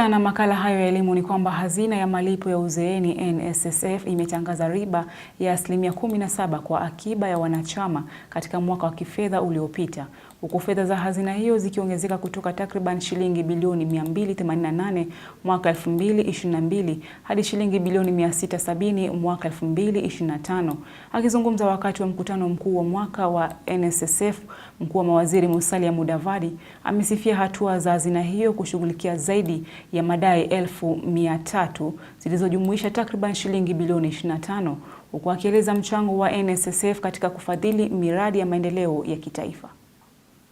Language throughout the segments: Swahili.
Tukiachana na makala hayo ya elimu, ni kwamba hazina ya malipo ya uzeeni NSSF imetangaza riba ya 17% kwa akiba ya wanachama katika mwaka wa kifedha uliopita, huku fedha za hazina hiyo zikiongezeka kutoka takriban shilingi bilioni 288 mwaka 2022 hadi shilingi bilioni 670 mwaka 2025. Akizungumza wakati wa mkutano mkuu wa mwaka wa NSSF, mkuu wa mawaziri Musalia Mudavadi amesifia hatua za hazina hiyo kushughulikia zaidi ya madai 1,300 zilizojumuisha takriban shilingi bilioni 25, huku akieleza mchango wa NSSF katika kufadhili miradi ya maendeleo ya kitaifa.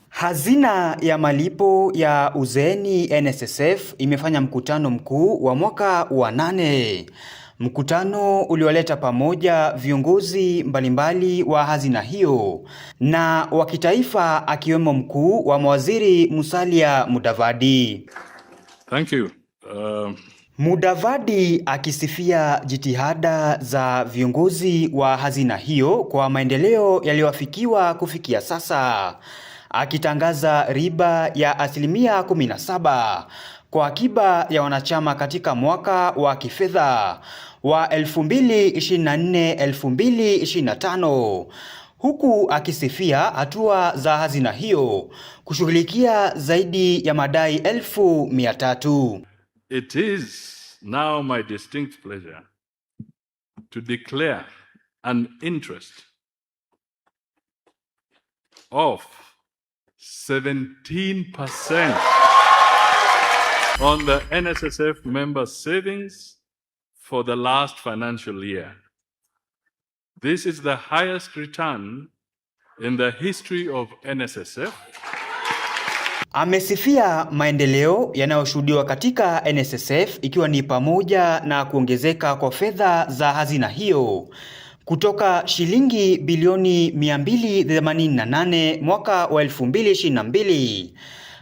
Hazina ya malipo ya uzeeni NSSF imefanya mkutano mkuu wa mwaka wa 8. Mkutano ulioleta pamoja viongozi mbalimbali wa hazina hiyo na wa kitaifa akiwemo mkuu wa mawaziri Musalia Mudavadi. Thank you. Mudavadi akisifia jitihada za viongozi wa hazina hiyo kwa maendeleo yaliyoafikiwa kufikia sasa, akitangaza riba ya 17% kwa akiba ya wanachama katika mwaka wa kifedha wa 2024-2025, huku akisifia hatua za hazina hiyo kushughulikia zaidi ya madai 1,300. It is now my distinct pleasure to declare an interest of 17% on the NSSF member savings for the last financial year. This is the highest return in the history of NSSF. Amesifia maendeleo yanayoshuhudiwa katika NSSF ikiwa ni pamoja na kuongezeka kwa fedha za hazina hiyo kutoka shilingi bilioni 288 mwaka wa 2022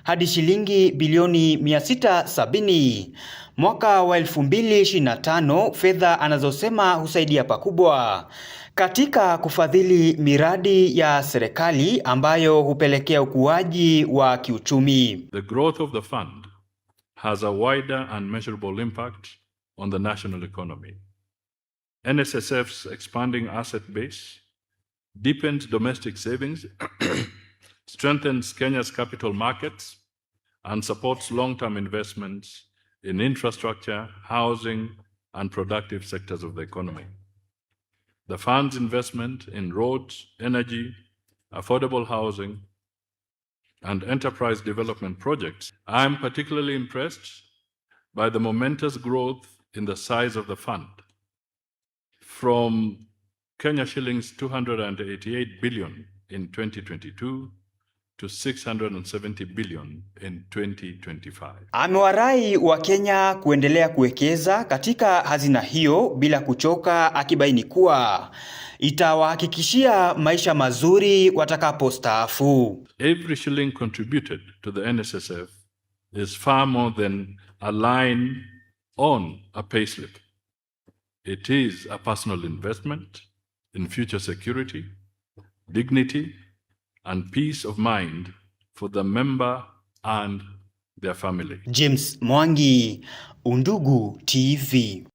hadi shilingi bilioni 670 mwaka wa 2025, fedha anazosema husaidia pakubwa katika kufadhili miradi ya serikali ambayo hupelekea ukuaji wa kiuchumi. The growth of the fund has a wider and measurable impact on the national economy. NSSF's expanding asset base deepens domestic savings, strengthens Kenya's capital markets, and supports long-term investments in infrastructure, housing, and productive sectors of the economy. The fund's investment in roads, energy, affordable housing, and enterprise development projects. I am particularly impressed by the momentous growth in the size of the fund, from Kenya shillings 288 billion in 2022 to 670 billion in 2025. Amewarai wa Kenya kuendelea kuwekeza katika hazina hiyo bila kuchoka, akibaini kuwa itawahakikishia maisha mazuri watakapostaafu. Every shilling contributed to the NSSF is far more than a line on a payslip. It is a personal investment in future security, dignity, and peace of mind for the member and their family. James Mwangi, Undugu TV.